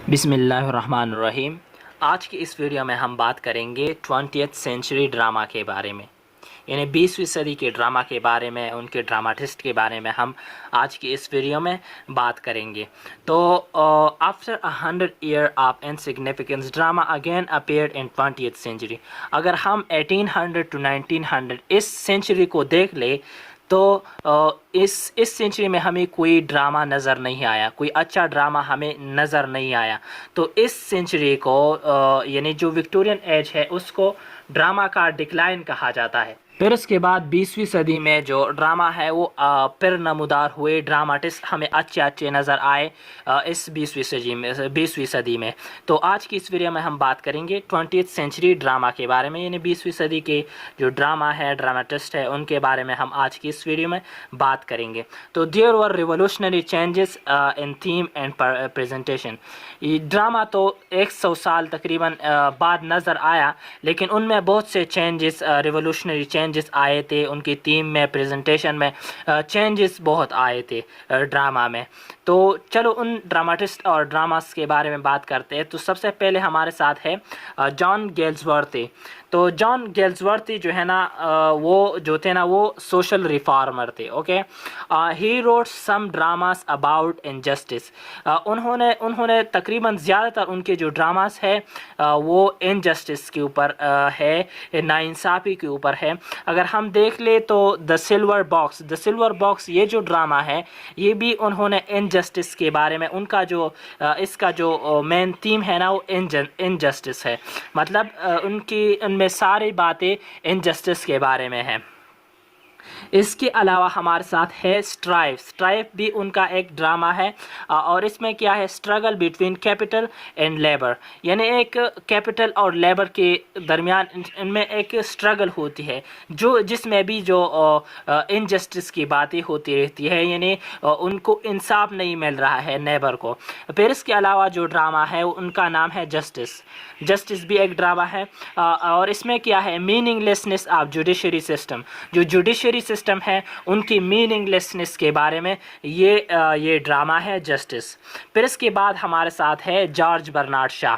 बिस्मिल्लाहिर्रहमानिर्रहीम। आज की इस वीडियो में हम बात करेंगे 20th सेंचुरी ड्रामा के बारे में, यानी 20वीं सदी के ड्रामा के बारे में, उनके ड्रामाटिस्ट के बारे में हम आज की इस वीडियो में बात करेंगे। तो after 100 year of insignificance drama again appeared in 20th century. अगर हम 1800 टू 1900 इस सेंचुरी को देख ले तो इस सेंचुरी में हमें कोई ड्रामा नज़र नहीं आया, कोई अच्छा ड्रामा हमें नज़र नहीं आया। तो इस सेंचुरी को यानी जो विक्टोरियन एज है उसको ड्रामा का डिक्लाइन कहा जाता है। फिर उसके बाद 20वीं सदी में जो ड्रामा है वो फिर नमूदार हुए, ड्रामाटिस्ट हमें अच्छे अच्छे नज़र आए इस 20वीं सदी में। तो आज की इस वीडियो में हम बात करेंगे 20th सेंचुरी ड्रामा के बारे में, यानी 20वीं सदी के जो ड्रामा है, ड्रामाटिस्ट है, उनके बारे में हम आज की इस वीडियो में बात करेंगे। तो there were revolutionary changes in theme and presentation. ये ड्रामा तो 100 साल तकरीबन बाद नज़र आया, लेकिन उनमें बहुत से चेंजेस, रिवोल्यूशनरी चेंजेस आए थे। उनकी थीम में, प्रेजेंटेशन में चेंजेस बहुत आए थे ड्रामा में। तो चलो उन ड्रामाटिस्ट और ड्रामास के बारे में बात करते हैं। तो सबसे पहले हमारे साथ है जॉन गेल्सवर्थी। तो जॉन गेल्सवर्थी जो है ना, वो जो थे ना, वो सोशल रिफॉर्मर थे। Okay, he wrote some dramas about injustice. उन्होंने तकरीबन ज़्यादातर उनके जो ड्रामास है वो इनजस्टिस के ऊपर है, नाइंसाफ़ी के ऊपर है। अगर हम देख ले तो द सिल्वर बॉक्स ये जो ड्रामा है ये भी उन्होंने इनजस्टिस के बारे में, उनका जो इसका जो मेन थीम है ना वो इनजस्टिस है। मतलब उनमें सारी बातें इनजस्टिस के बारे में हैं। इसके अलावा हमारे साथ है स्ट्राइफ भी उनका एक ड्रामा है और इसमें क्या है, struggle between capital and labour, यानी एक कैपिटल और लेबर के दरमियान इनमें एक स्ट्रगल होती है, जो जिसमें भी जो इनजस्टिस की बातें होती रहती है, यानी उनको इंसाफ नहीं मिल रहा है लेबर को। फिर इसके अलावा जो ड्रामा है उनका नाम है जस्टिस भी एक ड्रामा है और इसमें क्या है, मीनिंगलेसनेस ऑफ जुडिशरी सिस्टम। जो जुडिशरी सिस्टम है उनकी मीनिंगलेसनेस के बारे में ये ड्रामा है जस्टिस। फिर इसके बाद हमारे साथ है जॉर्ज बर्नार्ड शॉ।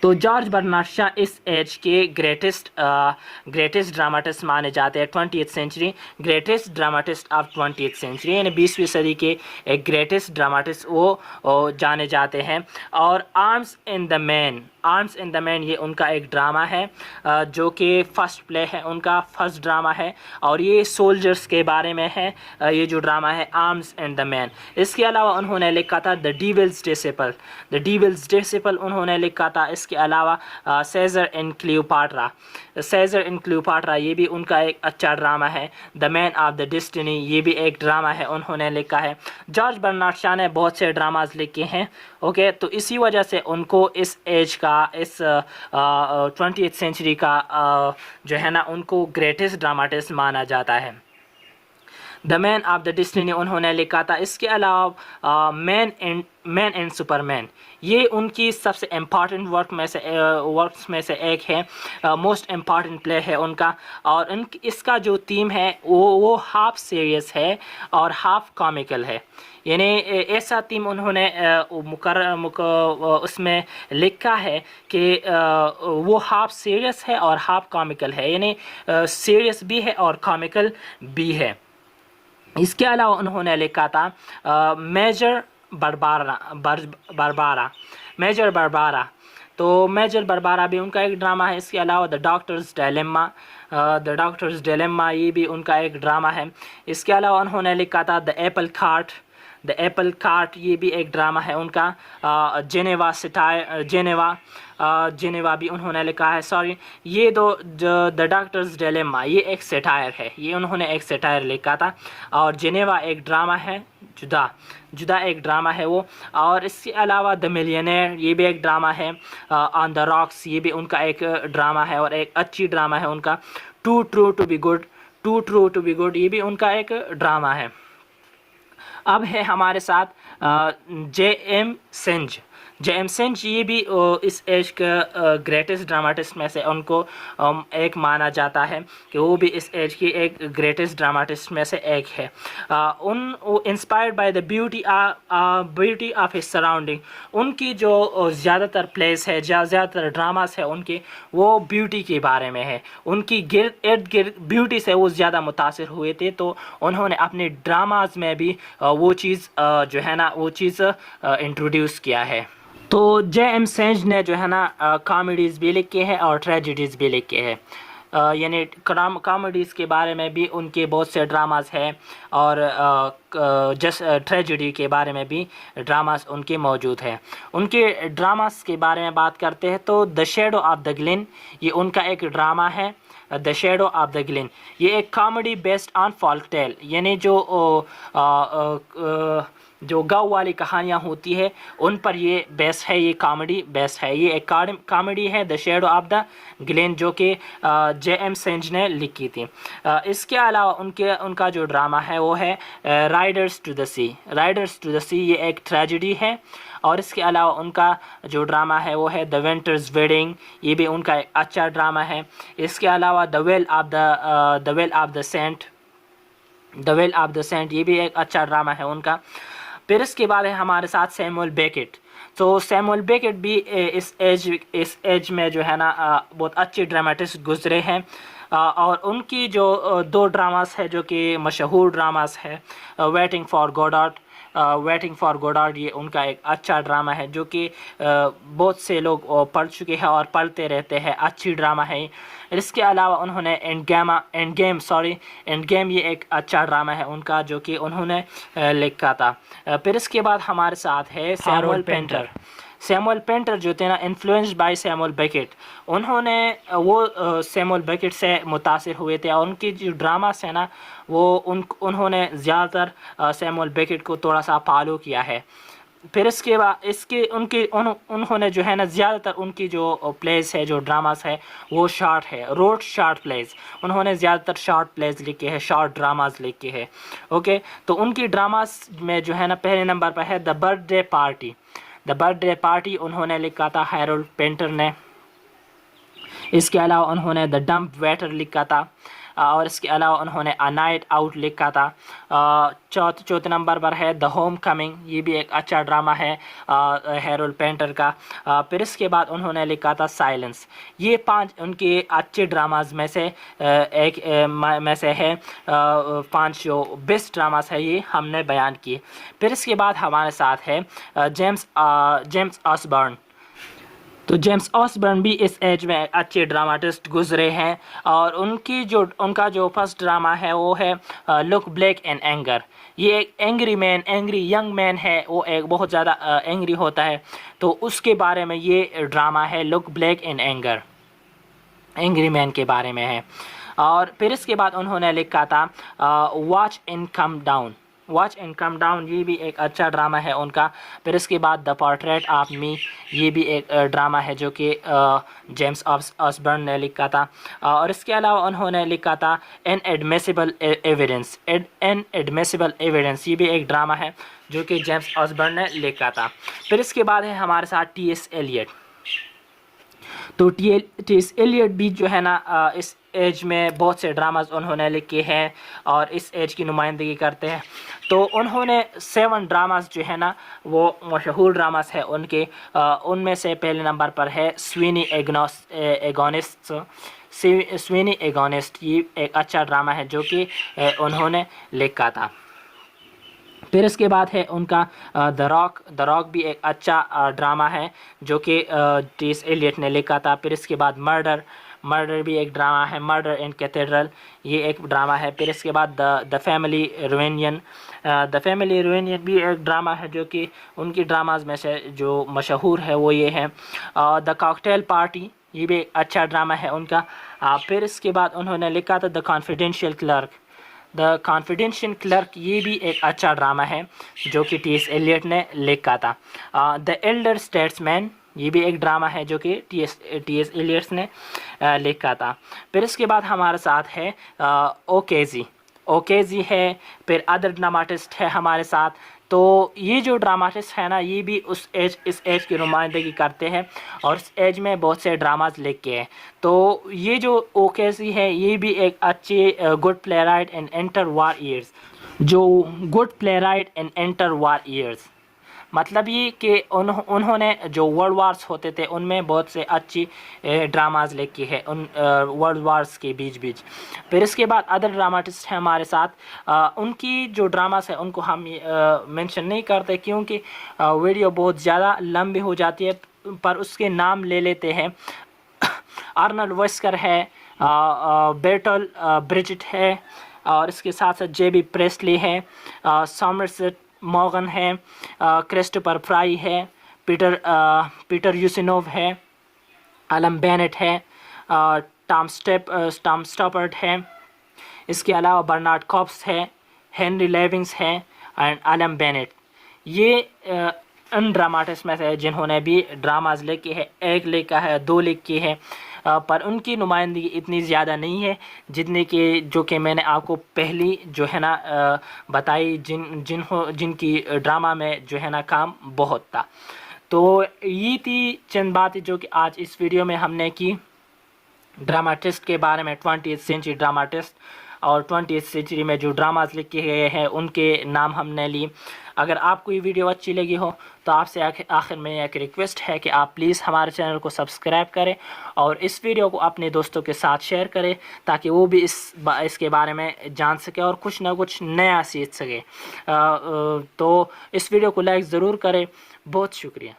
तो जॉर्ज बर्नार्ड शॉ इस एज के ग्रेटेस्ट ड्रामाटिस्ट माने जाते हैं। 20th century greatest dramatist of 20th century, यानी 20वीं सदी के एक ग्रेटेस्ट ड्रामाटिस्ट वो जाने जाते हैं। और आर्म्स इन द मैन ये उनका एक ड्रामा है जो कि फर्स्ट प्ले है, उनका फर्स्ट ड्रामा है और ये सोल्जर्स के बारे में है। ये जो ड्रामा है आर्म्स इन द मैन। इसके अलावा उन्होंने लिखा था द डीविल्स डिसिपल उन्होंने लिखा था। इसके अलावा सेजर इन क्लियोपाट्रा ये भी उनका एक अच्छा ड्रामा है। The man of the destiny ये भी एक ड्रामा है, उन्होंने लिखा है। जॉर्ज बर्नार्ड शॉ ने बहुत से ड्रामाज लिखे हैं। ओके, तो इसी वजह से उनको इस एज का, इस 20th सेंचुरी का जो है ना, उनको ग्रेटेस्ट ड्रामाटिस्ट माना जाता है। The man of the destiny उन्होंने लिखा था। इसके अलावा मैन एंड सुपरमैन ये उनकी सबसे इम्पॉर्टेंट वर्क्स में से एक है, मोस्ट इम्पॉर्टेंट प्ले है उनका। और इसका जो थीम है वो हाफ सीरियस है और हाफ कॉमिकल है, यानी ऐसा थीम उन्होंने उसमें लिखा है कि वो हाफ सीरियस है और हाफ कॉमिकल है, यानी सीरियस भी है और कॉमिकल भी है। इसके अलावा उन्होंने लिखा था मेजर बरबारा। तो मेजर बरबारा भी उनका एक ड्रामा है। इसके अलावा द डॉक्टर्स डिलेम्मा ये भी उनका एक ड्रामा है। इसके अलावा उन्होंने लिखा था द एप्पल कार्ट ये भी एक ड्रामा है उनका। जेनेवा भी उन्होंने लिखा है। सॉरी, ये द डॉक्टर्स डिलेम्मा ये एक सेटायर है, ये उन्होंने एक सेटायर लिखा था। और जेनेवा एक ड्रामा है, जुदा एक ड्रामा है वो। और इसके अलावा द मिलियनेयर ये भी एक ड्रामा है। ऑन द रॉक्स ये भी उनका एक ड्रामा है और एक अच्छी ड्रामा है उनका। Too true to be good ये भी उनका एक ड्रामा है। अब है हमारे साथ J.M. सेंज। J.M. सेंज ये भी इस एज का ग्रेटेस्ट ड्रामाटिस्ट में से उनको एक माना जाता है कि वो भी इस एज की एक ग्रेटेस्ट ड्रामाटिस्ट में से एक है। वो inspired by the beauty of his surrounding. उनकी जो ज़्यादातर प्लेस है, ज़्यादातर ड्रामास है उनके, वो ब्यूटी के बारे में है। उनकी इर्द गिर्द ब्यूटी से वो ज़्यादा मुतासिर हुए थे, तो उन्होंने अपने ड्रामाज में भी वो चीज़ जो है ना वो चीज़ इंट्रोड्यूस किया है। तो J.M. सेंज ने जो है ना कॉमेडीज़ भी लिखे हैं और ट्रेजेडीज़ भी लिखे हैं। यानी कॉमेडीज़ के बारे में भी उनके बहुत से ड्रामास हैं और जस्ट ट्रेजेडी के बारे में भी ड्रामास उनके मौजूद हैं। उनके ड्रामास के बारे में बात करते हैं तो the shadow of the glen, ये उनका एक ड्रामा है। The shadow of the glen ये एक comedy based on folk tale, यानी जो गाँव वाली कहानियाँ होती है उन पर ये बेस है, ये कॉमेडी बेस है। ये एक कॉमेडी है the shadow of the Glenn, जो कि J.M. सेंज ने लिखी थी। इसके अलावा उनका जो ड्रामा है वो है Riders to the Sea. Riders to the Sea ये एक ट्रेजेडी है। और इसके अलावा उनका जो ड्रामा है वो है द विंटर्स वेडिंग, ये भी उनका एक अच्छा ड्रामा है। इसके अलावा the well of the saint ये भी एक अच्छा ड्रामा है उनका। फिर इसके बाद है हमारे साथ सैमुअल बेकेट। तो सैमुअल बेकेट भी इस एज में जो है ना बहुत अच्छे ड्रामेटिस्ट गुजरे हैं। और उनकी जो दो ड्रामास है जो कि मशहूर ड्रामास है, वेटिंग फॉर गोडार्ड ये उनका एक अच्छा ड्रामा है जो कि बहुत से लोग पढ़ चुके हैं और पढ़ते रहते हैं, अच्छी ड्रामा है। इसके अलावा उन्होंने एंड गेम ये एक अच्छा ड्रामा है उनका जो कि उन्होंने लिखा था। फिर इसके बाद हमारे साथ है सैमुअल पेंटर जो थे ना, इन्फ्लुएंस्ड बाय सैमुअल बेकेट। उन्होंने सैमुअल बेकेट से मुतासिर हुए थे और उनकी जो ड्रामास है ना वो उन्होंने ज़्यादातर सैमुअल बेकेट को थोड़ा सा फॉलो किया है। फिर इसके बाद उन्होंने जो है ना ज़्यादातर उनकी जो प्लेस है, जो ड्रामास है वो शॉर्ट है, रोड शॉर्ट प्लेस। उन्होंने ज़्यादातर शॉर्ट प्लेस लिखे हैं, शॉर्ट ड्रामास लिखे हैं। ओके, तो उनकी ड्रामास में जो है ना पहले नंबर पर है द बर्थडे पार्टी उन्होंने लिखा था हैरोल्ड पेंटर ने। इसके अलावा उन्होंने द डम्प वेटर लिखा था और इसके अलावा उन्होंने अ नाइट आउट लिखा था। चौथे नंबर पर है द होम कमिंग, ये भी एक अच्छा ड्रामा है हैरोल्ड पेंटर का। फिर इसके बाद उन्होंने लिखा था साइलेंस। ये 5 उनके अच्छे ड्रामाज में से है। 5 जो बेस्ट ड्रामास है ये हमने बयान किए। फिर इसके बाद हमारे साथ है जेम्स ऑसबर्न। तो जेम्स ऑसबर्न भी इस एज में अच्छे ड्रामाटिस्ट गुजरे हैं और उनका जो फर्स्ट ड्रामा है वो है लुक ब्लैक एंड एंगर। ये एक एंग्री यंग मैन है, वो एक बहुत ज़्यादा एंग्री होता है, तो उसके बारे में ये ड्रामा है look black and angry man के बारे में है। और फिर इसके बाद उन्होंने लिखा था वॉच एंड कम डाउन, ये भी एक अच्छा ड्रामा है उनका। फिर इसके बाद द पोर्ट्रेट ऑफ मी, ये भी एक ड्रामा है जो कि जेम्स ऑसबर्न ने लिखा था। और इसके अलावा उन्होंने लिखा था इनएडमिसिबल एविडेंस, ये भी एक ड्रामा है जो कि जेम्स ऑसबर्न ने लिखा था। फिर इसके बाद है हमारे साथ T.S. एलियट। तो T.S. एलियट भी जो है ना इस एज में बहुत से ड्रामाज उन्होंने लिखे हैं और इस एज की नुमाइंदगी करते हैं। तो उन्होंने 7 ड्रामास जो है ना वो मशहूर ड्रामास है उनके। उनमें से पहले नंबर पर है स्वीनी एगोनिस्ट, ये एक अच्छा ड्रामा है जो कि उन्होंने लिखा था। फिर इसके बाद है उनका द रॉक भी एक अच्छा ड्रामा है जो कि T.S. एलियट ने लिखा था। फिर इसके बाद मर्डर भी एक ड्रामा है, मर्डर इन कैथेड्रल, ये एक ड्रामा है। फिर इसके बाद द फैमिली रियूनियन भी एक ड्रामा है जो कि उनकी ड्रामाज में से जो मशहूर है वो ये है। द कॉकटेल पार्टी, ये भी एक अच्छा ड्रामा है उनका। फिर इसके बाद उन्होंने लिखा था द कॉन्फिडेंशियल क्लर्क, ये भी एक अच्छा ड्रामा है जो कि T.S. एलियट ने लिखा था। द एल्डर स्टेट्समैन, ये भी एक ड्रामा है जो कि T.S. एलियट ने लिखा था। फिर इसके बाद हमारे साथ है ओकेजी है। फिर अदर ड्रामाटिस्ट है हमारे साथ तो ये जो ड्रामाटिस्ट है ना, ये भी इस एज की नुमाइंदगी करते हैं और इस एज में बहुत से ड्रामाज लिखे हैं। तो ये जो ओकेसी है, ये भी एक अच्छी गुड प्ले राइट इन इंटर वार ईयर्स। जो गुड प्ले राइट इन इंटर वार ईयर्स मतलब ये कि उन्होंने जो वर्ल्ड वार्स होते थे उनमें बहुत से अच्छी ड्रामाज लिखी है उन वर्ल्ड वार्स के बीच बीच। फिर इसके बाद अदर ड्रामाटिस्ट हैं हमारे साथ, उनकी जो ड्रामास है उनको हम मेंशन नहीं करते क्योंकि वीडियो बहुत ज़्यादा लंबी हो जाती है, पर उसके नाम ले लेते हैं। आर्नल्ड वेस्कर है, बेर्टल ब्रिजिट है, और इसके साथ साथ जेबी प्रेस्ली है, सॉमरसेट मॉर्गन है, क्रिस्टोफर फ्राई है, पीटर यूसिनोव है, एलन बेनेट है, टॉम स्टॉपर्ट है। इसके अलावा बर्नार्ड कॉप्स है, हेनरी लेविंग्स है एंड एलन बेनेट। ये उन ड्रामाटिस्ट में से जिन्होंने भी ड्रामाज लिखे हैं, एक लिखा है, दो लिखी है, पर उनकी नुमाइंदगी इतनी ज़्यादा नहीं है जितने कि जो कि मैंने आपको पहली जो है ना बताई, जिनकी ड्रामा में जो है ना काम बहुत था। तो ये थी चंद बातें जो कि आज इस वीडियो में हमने की ड्रामाटिस्ट के बारे में, 20th सेंचुरी ड्रामाटिस्ट और 20th सेंचुरी में जो ड्रामाज लिखे गए हैं उनके नाम हमने लिए। अगर आपको ये वीडियो अच्छी लगी हो तो आपसे आखिर में एक रिक्वेस्ट है कि आप प्लीज़ हमारे चैनल को सब्सक्राइब करें और इस वीडियो को अपने दोस्तों के साथ शेयर करें ताकि वो भी इसके बारे में जान सके और कुछ ना कुछ नया सीख सके। तो इस वीडियो को लाइक ज़रूर करें। बहुत शुक्रिया।